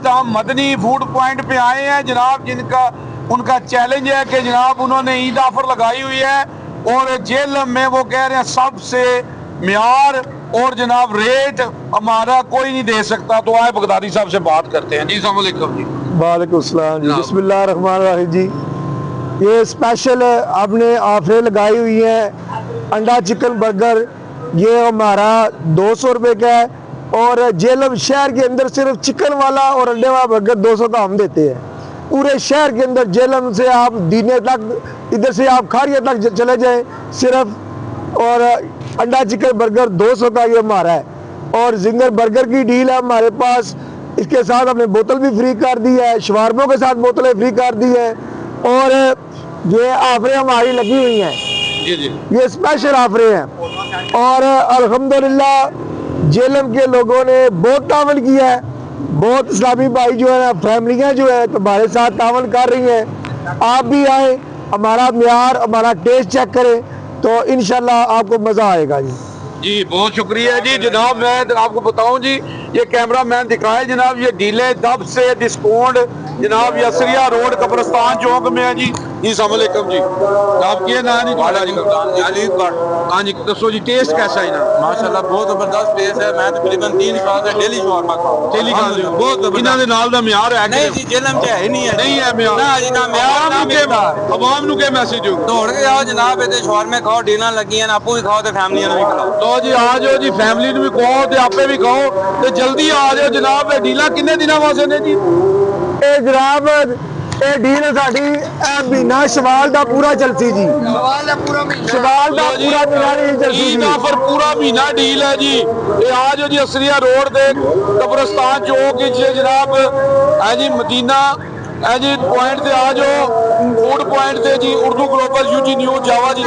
हम Madani food point पे आए हैं जनाब, जिनका उनका चैलेंज है कि जनाब उन्होंने ईद ऑफर लगाई हुई है और जेल में वो कह रहे हैं सबसे म्यार और जनाब रेट हमारा कोई नहीं दे सकता। तो आए बगदादी साहब से बात करते हैं। जी अस्सलाम वालेकुम जी। वालेकुम सलाम जी। बिस्मिल्लाह रहमान रहीम जी। ये स्पेशल आपने ऑफरें लगाई हुई हैं। अंडा चिकन बर्गर ये हमारा 200 रुपये का है और जेलम शहर के अंदर सिर्फ चिकन वाला और अंडे वाला बर्गर 200 का हम देते हैं। पूरे शहर के अंदर जेलम से आप दीने तक, इधर से आप खारिया तक चले जाएं सिर्फ, और अंडा चिकन बर्गर 200 का ये हमारा है। और जिंगर बर्गर की डील है हमारे पास, इसके साथ हमने बोतल भी फ्री कर दी है, शवारमों के साथ बोतलें फ्री कर दी है और ये ऑफरें हमारी लगी हुई हैं। जी जी, ये स्पेशल ऑफरें हैं और अल्हम्दुलिल्लाह जेलम के लोगों ने बहुत तावन किया है। बहुत इस्लामी भाई जो है ना, फैमिलियाँ जो है हमारे साथ तावन कर रही हैं। आप भी आए, हमारा म्यार, हमारा टेस्ट चेक करें तो इंशाल्लाह आपको मज़ा आएगा जी। जी बहुत शुक्रिया जी। जनाब मैं आपको बताऊं जी, ये कैमरा मैन दिखाए जनाब, ये डीले दब से डिस्काउंट जनाब यसरिया रोड कब्रिस्तान चौक में है जी। जी अस्सलाम वालेकुम जी। आप क्या नाम है जी? हाँ जी, दसो जी टेस्ट कैसा है ना? माशाल्लाह बहुत जबरदस्त टेस्ट है। मैं तकरीबन 3 साल से डेली शवारमा खाता डेली खा रहे हो? बहुत जबरदस्त। इन्हां दे नाल दा म्यार है नहीं जी, जेलम च है नहीं है। नहीं है म्यार? ना जी, ना म्यार ना मिलदा। अवाम नु के मैसेज हो? दौड़ के आओ जनाब, इहदे शवारमे खाओ, डीलां लगियां, आपू भी खाओ ते फैमिलियां नूं भी खिलाओ। तो जी आ जाओ जी, फैमिली ਨੂੰ ਵੀ ਕਹੋ ਤੇ ਆਪੇ ਵੀ ਖਾਓ ਤੇ ਜਲਦੀ ਆ ਜਾਓ ਜਨਾਬ। ਇਹ ਡੀਲਾਂ ਕਿੰਨੇ ਦਿਨਾਂ ਵਾਸਤੇ ਨੇ ਜੀ? ਇਹ ਜਨਾਬ ਇਹ ਡੀਲ ਸਾਡੀ ਇਹ ਮਹੀਨਾ ਸ਼ਵਾਲ ਦਾ ਪੂਰਾ ਚੱਲਸੀ ਜੀ। ਸ਼ਵਾਲ ਦਾ ਪੂਰਾ ਮਹੀਨਾ ਨਹੀਂ ਚੱਲਸੀ ईद ਜੀ। ऑफर पूरा महीना डील है जी। ये आ जाओ जी असरिया रोड दे कब्रिस्तान चौक च जनाब है जी, मदीना है जी पॉइंट से आ जाओ, फूड पॉइंट से जी। उर्दू ग्लोबल यूजी न्यूज जावा जी।